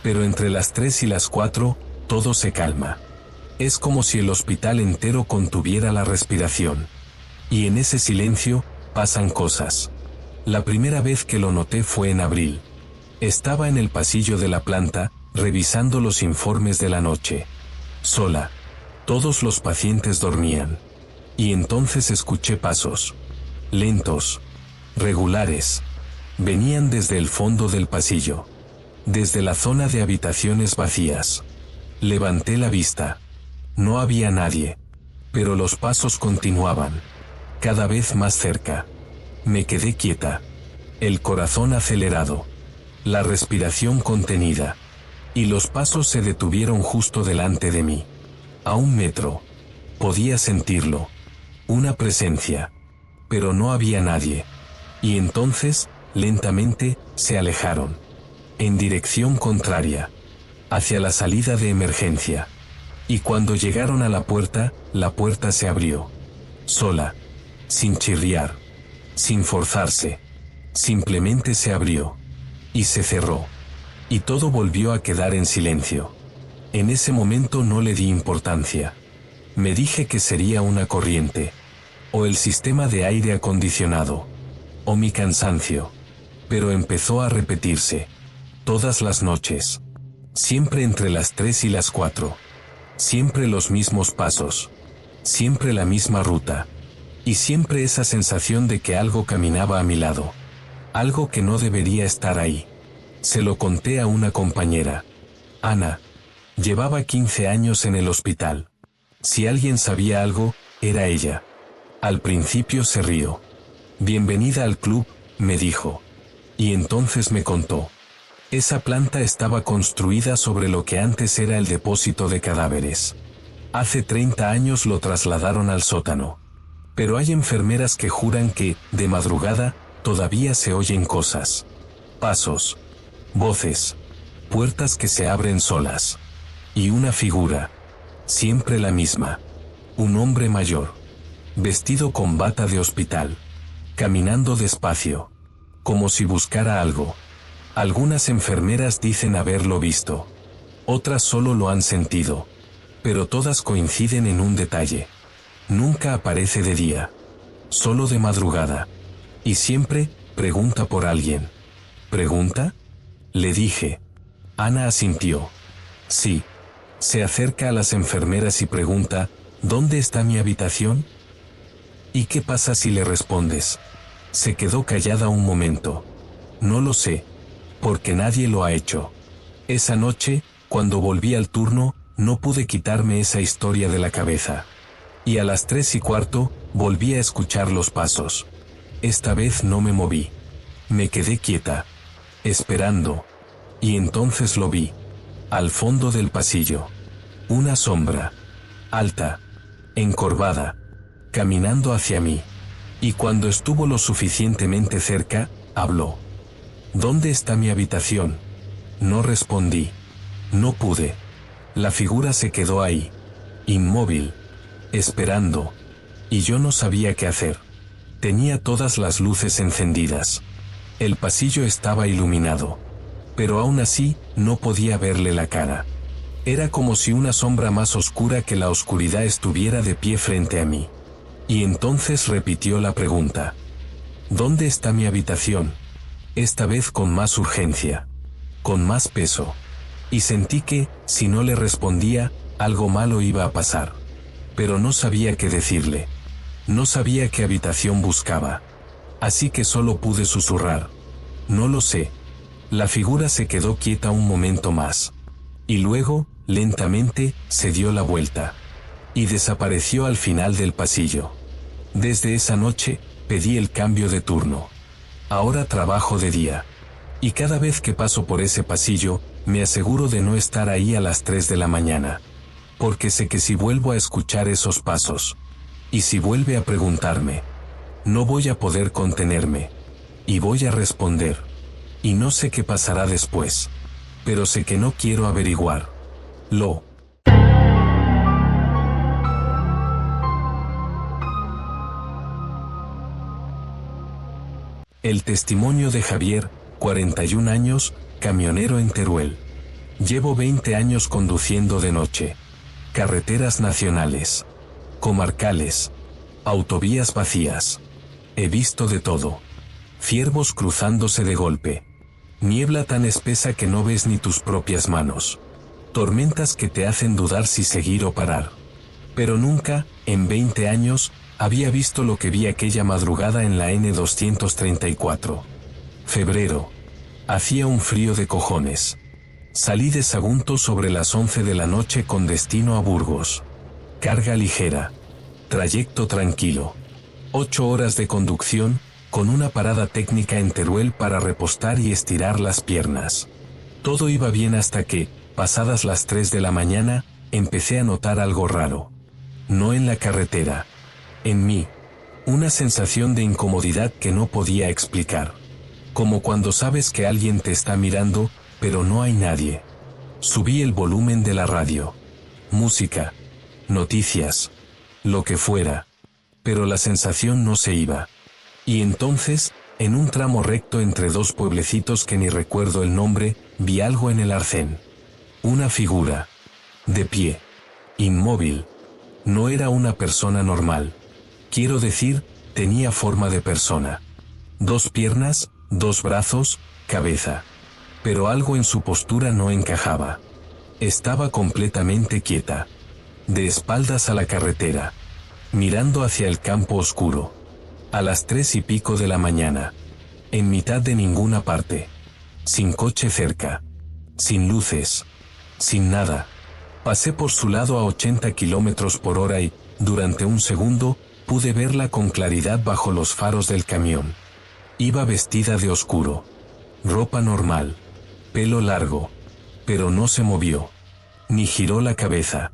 Pero entre las 3 y las 4, todo se calma. Es como si el hospital entero contuviera la respiración. Y en ese silencio, pasan cosas. La primera vez que lo noté fue en abril. Estaba en el pasillo de la planta, revisando los informes de la noche. Sola. Todos los pacientes dormían. Y entonces escuché pasos. Lentos. Regulares. Venían desde el fondo del pasillo. Desde la zona de habitaciones vacías. Levanté la vista. No había nadie. Pero los pasos continuaban. Cada vez más cerca. Me quedé quieta. El corazón acelerado. La respiración contenida. Y los pasos se detuvieron justo delante de mí. A 1 metro. Podía sentirlo. Una presencia. Pero no había nadie. Y entonces, lentamente, se alejaron. En dirección contraria. Hacia la salida de emergencia. Y cuando llegaron a la puerta se abrió. Sola. Sin chirriar. Sin forzarse. Simplemente se abrió. Y se cerró. Y todo volvió a quedar en silencio. En ese momento no le di importancia. Me dije que sería una corriente. O el sistema de aire acondicionado. O mi cansancio. Pero empezó a repetirse. Todas las noches. Siempre entre las 3 y las 4. Siempre los mismos pasos. Siempre la misma ruta. Y siempre esa sensación de que algo caminaba a mi lado. Algo que no debería estar ahí. Se lo conté a una compañera. Ana. Llevaba 15 años en el hospital. Si alguien sabía algo, era ella. Al principio se rió. Bienvenida al club, me dijo. Y entonces me contó. Esa planta estaba construida sobre lo que antes era el depósito de cadáveres. Hace 30 años lo trasladaron al sótano. Pero hay enfermeras que juran que, de madrugada, todavía se oyen cosas. Pasos. Voces. Puertas que se abren solas. Y una figura. Siempre la misma. Un hombre mayor. Vestido con bata de hospital. Caminando despacio. Como si buscara algo. Algunas enfermeras dicen haberlo visto. Otras solo lo han sentido. Pero todas coinciden en un detalle. Nunca aparece de día. Solo de madrugada. Y siempre, pregunta por alguien. ¿Pregunta? Le dije. Ana asintió. Sí. Se acerca a las enfermeras y pregunta, ¿dónde está mi habitación? ¿Y qué pasa si le respondes? Se quedó callada un momento. No lo sé. Porque nadie lo ha hecho. Esa noche, cuando volví al turno, no pude quitarme esa historia de la cabeza. Y a las 3:15, volví a escuchar los pasos. Esta vez no me moví. Me quedé quieta. Esperando. Y entonces lo vi. Al fondo del pasillo. Una sombra. Alta. Encorvada. Caminando hacia mí. Y cuando estuvo lo suficientemente cerca, habló. ¿Dónde está mi habitación? No respondí. No pude. La figura se quedó ahí. Inmóvil. Esperando. Y yo no sabía qué hacer. Tenía todas las luces encendidas. El pasillo estaba iluminado. Pero aún así, no podía verle la cara. Era como si una sombra más oscura que la oscuridad estuviera de pie frente a mí. Y entonces repitió la pregunta. ¿Dónde está mi habitación? Esta vez con más urgencia. Con más peso. Y sentí que, si no le respondía, algo malo iba a pasar. Pero no sabía qué decirle. No sabía qué habitación buscaba. Así que solo pude susurrar. No lo sé. La figura se quedó quieta un momento más. Y luego, lentamente, se dio la vuelta. Y desapareció al final del pasillo. Desde esa noche, pedí el cambio de turno. Ahora trabajo de día. Y cada vez que paso por ese pasillo, me aseguro de no estar ahí a las 3 de la mañana. Porque sé que si vuelvo a escuchar esos pasos, y si vuelve a preguntarme, no voy a poder contenerme. Y voy a responder. Y no sé qué pasará después. Pero sé que no quiero averiguar. Lo. El testimonio de Javier, 41 años, camionero en Teruel. Llevo 20 años conduciendo de noche. Carreteras nacionales, comarcales, autovías vacías. He visto de todo. Ciervos cruzándose de golpe. Niebla tan espesa que no ves ni tus propias manos. Tormentas que te hacen dudar si seguir o parar. Pero nunca, en 20 años, había visto lo que vi aquella madrugada en la N234. Febrero. Hacía un frío de cojones. Salí de Sagunto sobre las 11 de la noche con destino a Burgos. Carga ligera. Trayecto tranquilo. 8 horas de conducción, con una parada técnica en Teruel para repostar y estirar las piernas. Todo iba bien hasta que, pasadas las 3 de la mañana, empecé a notar algo raro. No en la carretera. En mí. Una sensación de incomodidad que no podía explicar. Como cuando sabes que alguien te está mirando, pero no hay nadie. Subí el volumen de la radio. Música. Noticias. Lo que fuera. Pero la sensación no se iba. Y entonces, en un tramo recto entre dos pueblecitos que ni recuerdo el nombre, vi algo en el arcén. Una figura. De pie. Inmóvil. No era una persona normal. Quiero decir, tenía forma de persona. 2 piernas, 2 brazos, cabeza. Pero algo en su postura no encajaba. Estaba completamente quieta. De espaldas a la carretera. Mirando hacia el campo oscuro. A las 3 y pico de la mañana. En mitad de ninguna parte. Sin coche cerca. Sin luces. Sin nada. Pasé por su lado a 80 kilómetros por hora y, durante un segundo, pude verla con claridad bajo los faros del camión. Iba vestida de oscuro. Ropa normal. Pelo largo. Pero no se movió. Ni giró la cabeza.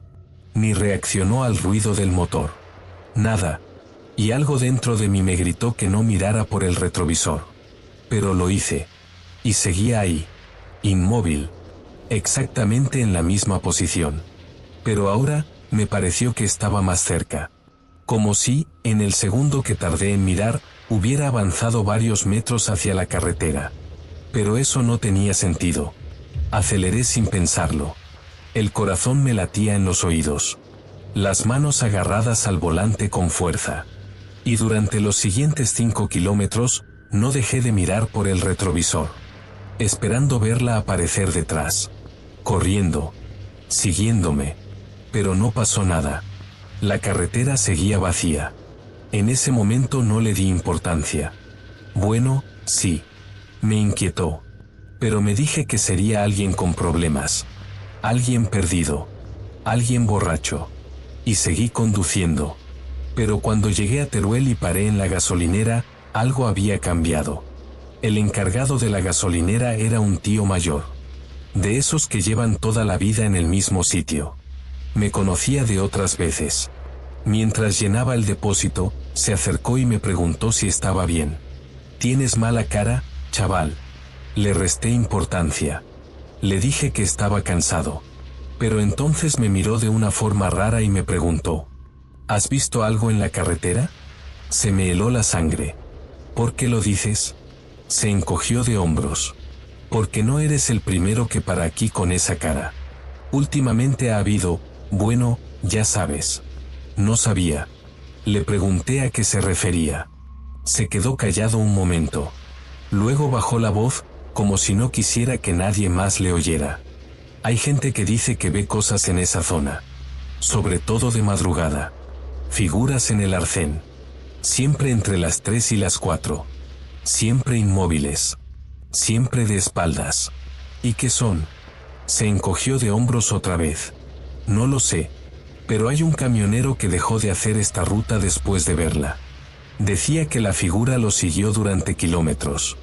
Ni reaccionó al ruido del motor. Nada. Y algo dentro de mí me gritó que no mirara por el retrovisor. Pero lo hice. Y seguía ahí. Inmóvil. Exactamente en la misma posición. Pero ahora, me pareció que estaba más cerca. Como si, en el segundo que tardé en mirar, hubiera avanzado varios metros hacia la carretera. Pero eso no tenía sentido. Aceleré sin pensarlo. El corazón me latía en los oídos. Las manos agarradas al volante con fuerza. Y durante los siguientes 5 kilómetros, no dejé de mirar por el retrovisor. Esperando verla aparecer detrás. Corriendo. Siguiéndome. Pero no pasó nada. La carretera seguía vacía. En ese momento no le di importancia. Bueno, sí. Me inquietó. Pero me dije que sería alguien con problemas. Alguien perdido. Alguien borracho. Y seguí conduciendo. Pero cuando llegué a Teruel y paré en la gasolinera, algo había cambiado. El encargado de la gasolinera era un tío mayor. De esos que llevan toda la vida en el mismo sitio. Me conocía de otras veces. Mientras llenaba el depósito, se acercó y me preguntó si estaba bien. ¿Tienes mala cara, chaval? Le resté importancia. Le dije que estaba cansado. Pero entonces me miró de una forma rara y me preguntó: ¿has visto algo en la carretera? Se me heló la sangre. ¿Por qué lo dices? Se encogió de hombros. Porque no eres el primero que para aquí con esa cara. Últimamente ha habido, bueno, ya sabes. No sabía. Le pregunté a qué se refería. Se quedó callado un momento. Luego bajó la voz, como si no quisiera que nadie más le oyera. Hay gente que dice que ve cosas en esa zona. Sobre todo de madrugada. Figuras en el arcén. Siempre entre las 3 y las 4. Siempre inmóviles. Siempre de espaldas. ¿Y qué son? Se encogió de hombros otra vez. No lo sé. Pero hay un camionero que dejó de hacer esta ruta después de verla. Decía que la figura lo siguió durante kilómetros.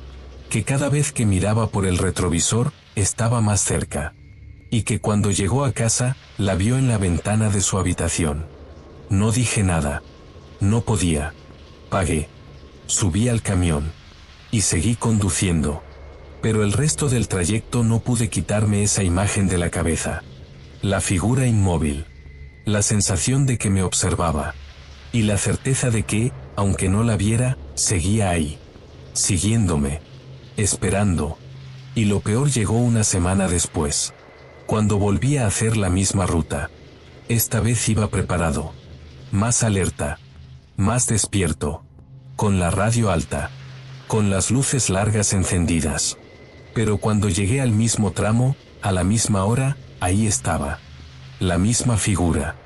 Que cada vez que miraba por el retrovisor, estaba más cerca. Y que cuando llegó a casa, la vio en la ventana de su habitación. No dije nada. No podía. Pagué. Subí al camión. Y seguí conduciendo. Pero el resto del trayecto no pude quitarme esa imagen de la cabeza. La figura inmóvil. La sensación de que me observaba. Y la certeza de que, aunque no la viera, seguía ahí. siguiéndome, esperando. Y lo peor llegó una semana después, cuando volví a hacer la misma ruta. Esta vez iba preparado, más alerta, más despierto, con la radio alta, con las luces largas encendidas. Pero cuando llegué al mismo tramo, a la misma hora, ahí estaba. La misma figura.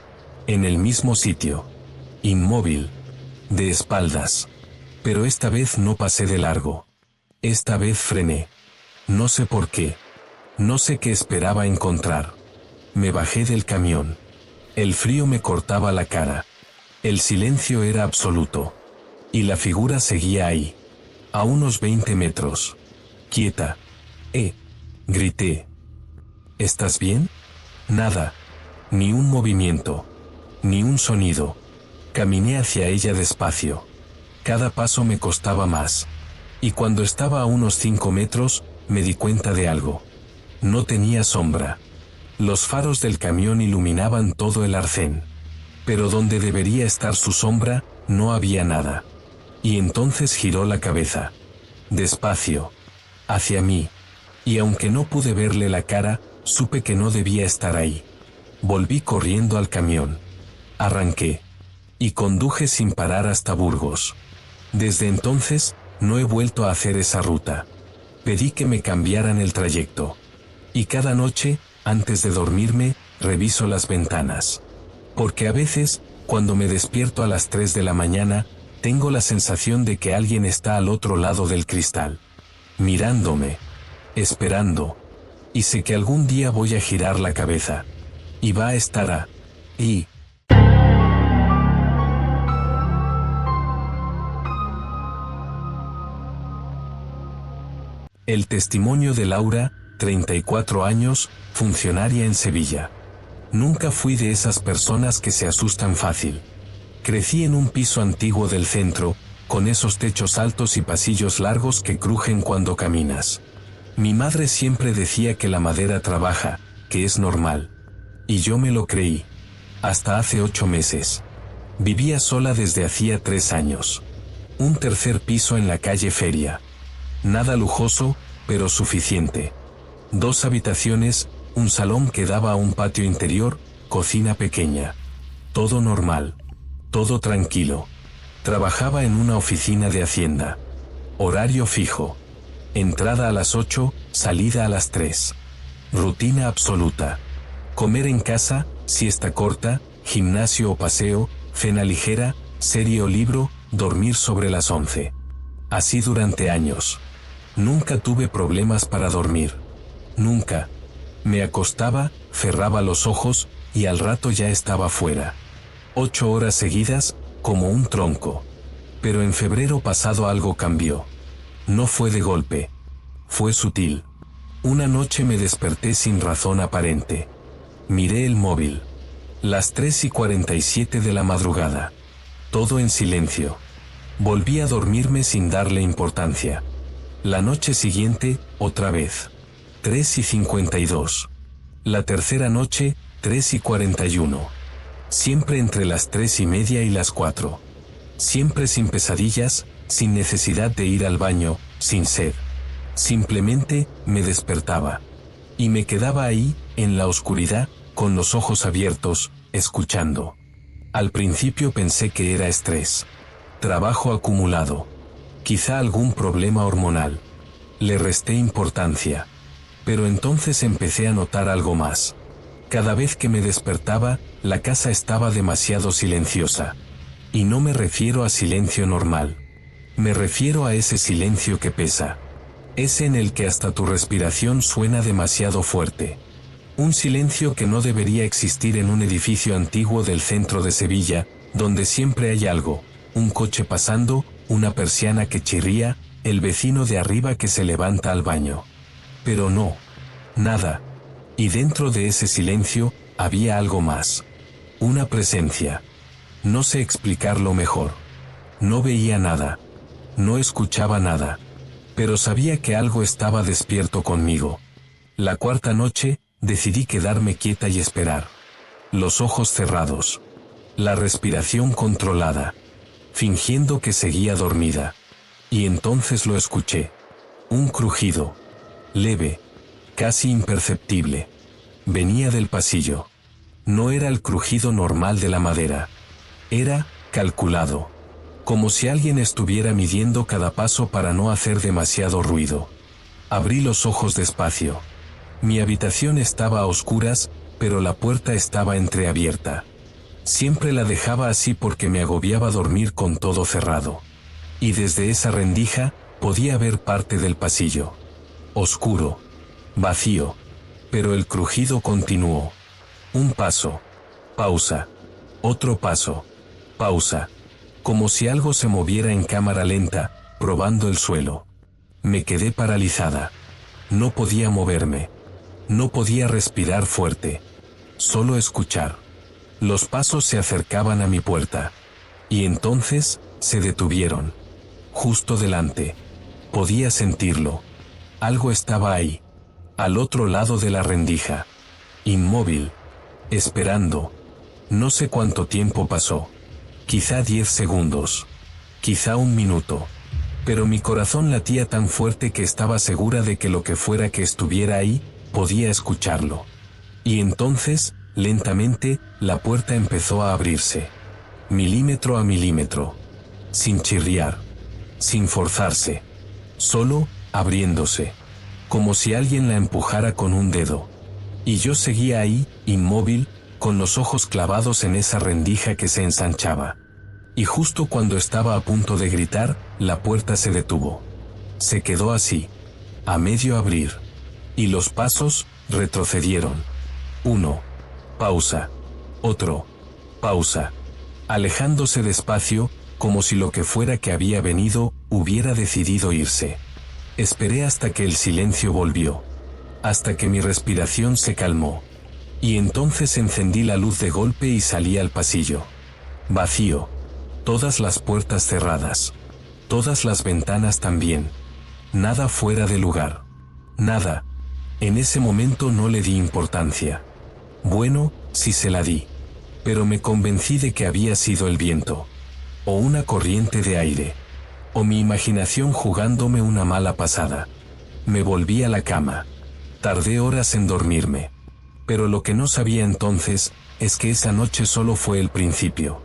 En el mismo sitio. Inmóvil. De espaldas. Pero esta vez no pasé de largo. Esta vez frené. No sé por qué. No sé qué esperaba encontrar. Me bajé del camión. El frío me cortaba la cara. El silencio era absoluto. Y la figura seguía ahí. A unos 20 metros. Quieta. Grité. ¿Estás bien? Nada. Ni un movimiento. Ni un sonido. Caminé hacia ella despacio. Cada paso me costaba más. Y cuando estaba a unos 5 metros, me di cuenta de algo. No tenía sombra. Los faros del camión iluminaban todo el arcén. Pero donde debería estar su sombra, no había nada. Y entonces giró la cabeza. Despacio. Hacia mí. Y aunque no pude verle la cara, supe que no debía estar ahí. Volví corriendo al camión. Arranqué. Y conduje sin parar hasta Burgos. Desde entonces, no he vuelto a hacer esa ruta. Pedí que me cambiaran el trayecto. Y cada noche, antes de dormirme, reviso las ventanas. Porque a veces, cuando me despierto a las 3 de la mañana, tengo la sensación de que alguien está al otro lado del cristal. Mirándome. Esperando. Y sé que algún día voy a girar la cabeza. Y va a estar ahí. El testimonio de Laura, 34 años, funcionaria en Sevilla. Nunca fui de esas personas que se asustan fácil. Crecí en un piso antiguo del centro, con esos techos altos y pasillos largos que crujen cuando caminas. Mi madre siempre decía que la madera trabaja, que es normal. Y yo me lo creí. Hasta hace 8 meses. Vivía sola desde hacía 3 años. Un tercer piso en la calle Feria. Nada lujoso, pero suficiente. 2 habitaciones, un salón que daba a un patio interior, cocina pequeña. Todo normal. Todo tranquilo. Trabajaba en una oficina de Hacienda. Horario fijo. Entrada a las 8, salida a las 3. Rutina absoluta. Comer en casa, siesta corta, gimnasio o paseo, cena ligera, serie o libro, dormir sobre las 11. Así durante años. Nunca tuve problemas para dormir. Nunca. Me acostaba, cerraba los ojos, y al rato ya estaba fuera. 8 horas seguidas, como un tronco. Pero en febrero pasado algo cambió. No fue de golpe. Fue sutil. Una noche me desperté sin razón aparente. Miré el móvil. Las 3:47 de la madrugada. Todo en silencio. Volví a dormirme sin darle importancia. La noche siguiente, otra vez. 3:52. La tercera noche, 3:41. Siempre entre las 3:30 y las 4. Siempre sin pesadillas, sin necesidad de ir al baño, sin sed. Simplemente, me despertaba. Y me quedaba ahí, en la oscuridad, con los ojos abiertos, escuchando. Al principio pensé que era estrés. Trabajo acumulado. Quizá algún problema hormonal. Le resté importancia. Pero entonces empecé a notar algo más. Cada vez que me despertaba, la casa estaba demasiado silenciosa. Y no me refiero a silencio normal. Me refiero a ese silencio que pesa. Ese en el que hasta tu respiración suena demasiado fuerte. Un silencio que no debería existir en un edificio antiguo del centro de Sevilla, donde siempre hay algo, un coche pasando, una persiana que chirría, el vecino de arriba que se levanta al baño. Pero no. Nada. Y dentro de ese silencio, había algo más. Una presencia. No sé explicarlo mejor. No veía nada. No escuchaba nada. Pero sabía que algo estaba despierto conmigo. La cuarta noche, decidí quedarme quieta y esperar. Los ojos cerrados. La respiración controlada. Fingiendo que seguía dormida. Y entonces lo escuché. Un crujido. Leve. Casi imperceptible. Venía del pasillo. No era el crujido normal de la madera. Era calculado. Como si alguien estuviera midiendo cada paso para no hacer demasiado ruido. Abrí los ojos despacio. Mi habitación estaba a oscuras, pero la puerta estaba entreabierta. Siempre la dejaba así porque me agobiaba dormir con todo cerrado. Y desde esa rendija, podía ver parte del pasillo. Oscuro. Vacío. Pero el crujido continuó. Un paso. Pausa. Otro paso. Pausa. Como si algo se moviera en cámara lenta, probando el suelo. Me quedé paralizada. No podía moverme. No podía respirar fuerte. Solo escuchar. Los pasos se acercaban a mi puerta. Y entonces, se detuvieron. Justo delante. Podía sentirlo. Algo estaba ahí. Al otro lado de la rendija. Inmóvil. Esperando. No sé cuánto tiempo pasó. Quizá 10 segundos. Quizá un minuto. Pero mi corazón latía tan fuerte que estaba segura de que lo que fuera que estuviera ahí, podía escucharlo. Y entonces, lentamente, la puerta empezó a abrirse. Milímetro a milímetro. Sin chirriar. Sin forzarse. Solo, abriéndose. Como si alguien la empujara con un dedo. Y yo seguía ahí, inmóvil, con los ojos clavados en esa rendija que se ensanchaba. Y justo cuando estaba a punto de gritar, la puerta se detuvo. Se quedó así. A medio abrir. Y los pasos, retrocedieron. Uno. Pausa. Otro. Pausa. Alejándose despacio, como si lo que fuera que había venido, hubiera decidido irse. Esperé hasta que el silencio volvió. Hasta que mi respiración se calmó. Y entonces encendí la luz de golpe y salí al pasillo. Vacío. Todas las puertas cerradas. Todas las ventanas también. Nada fuera de lugar. Nada. En ese momento no le di importancia. Bueno, sí se la di. Pero me convencí de que había sido el viento. O una corriente de aire. O mi imaginación jugándome una mala pasada. Me volví a la cama. Tardé horas en dormirme. Pero lo que no sabía entonces, es que esa noche solo fue el principio.